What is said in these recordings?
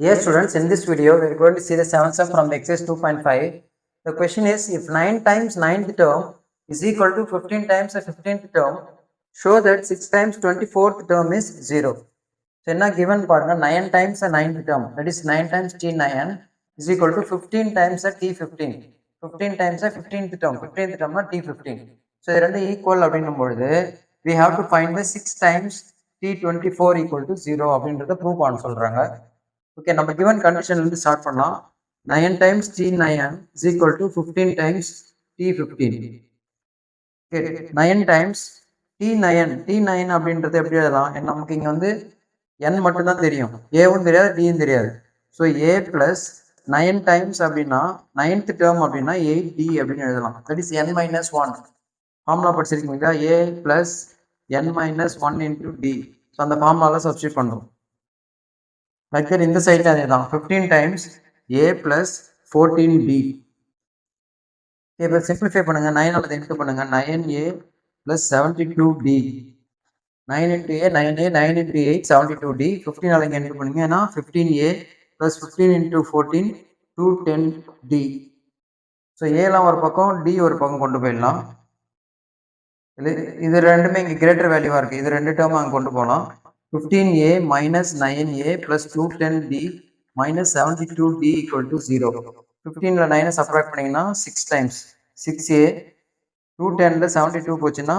Dear students, in this video, we are going to see the 7th sum from the exercise 2.5. The question is, if 9 times 9th term is equal to 15 times the 15th term, show that 6 times 24th term is 0. So, in a given partner, 9 times the 9th term, that is 9 times T9 is equal to 15 times the T15. 15 times the 15th term, 15th term is T15. So, they are equal, we have to find the 6 times T24 equal to 0 அப்படின்றத prove பண்ண சொல்றாங்க. Okay, நம்ம given condition இருந்து start பண்ணலாம். 9 times T9 is equal to 15 times T15. Okay, 9 times T9 அப்படின்றது எப்படி எழுதலாம்? நமக்கு இங்க வந்து n மட்டும் தான் தெரியும், a-வும் தெரியாது, d-யும் தெரியாது. ஸோ a plus 9 times அப்படின்னா 9th term அப்படின்னா 8d அப்படின்னு எழுதலாம். That is n minus 1. Formula படிச்சிருக்கீங்களா? a plus n minus 1 into d. So அந்த ஃபார்முலால சப்ஸ்டியூட் பண்ணுறோம். Like that, in the side 15 times a plus 14b. இப்போ simplify பண்ணுங்க, 9 அல்லது into பண்ணுங்க, 9a plus 72d. 9 into a 9a, 9 into 8 72d. 15 அல்லது into பண்ணுங்கன்னா 15a plus 15 into 14 210d. So ஏலாம் ஒரு பக்கம், d ஒரு பக்கம் கொண்டு போயிடலாம். இது ரெண்டுமே இங்கே கிரேட்டர் வேல்யூவாக இருக்குது, இது ரெண்டு டேர்ம் அங்கே கொண்டு போகலாம். 15a minus 9a plus 210d minus 72d equal to 0. 15ல 9 subtract பண்ணிங்கன்னா 6 times 6a, 210ல 72 போச்சுன்னா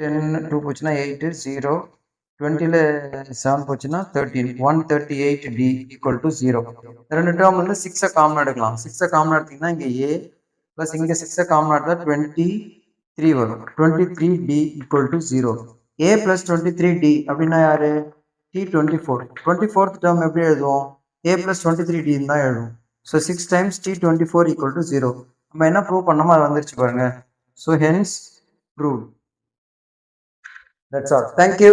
10, 2 போச்சுன்னா 8, 0, 20ல 7 போச்சுன்னா 13, 138d equal to 0. ரெண்டு டேர்ம் வந்து 6 காமன் எடுக்கலாம். 6 காமன் எடுத்தீங்கன்னா இங்கே a plus இங்கே 6 காமன் எடுத்தா 23 வரும். 23d equal to 0. a plus 23d அப்படின்னா யாரு? T24. 24th term எப்படி எழுதுவோம்? a plus 23d தான் எழுதுவோம். So 6 times T24 equal to 0. நம்ம என்ன ப்ரூவ் பண்ணோமோ அது வந்துருச்சு பாருங்க. So hence proved. That's all. Thank you.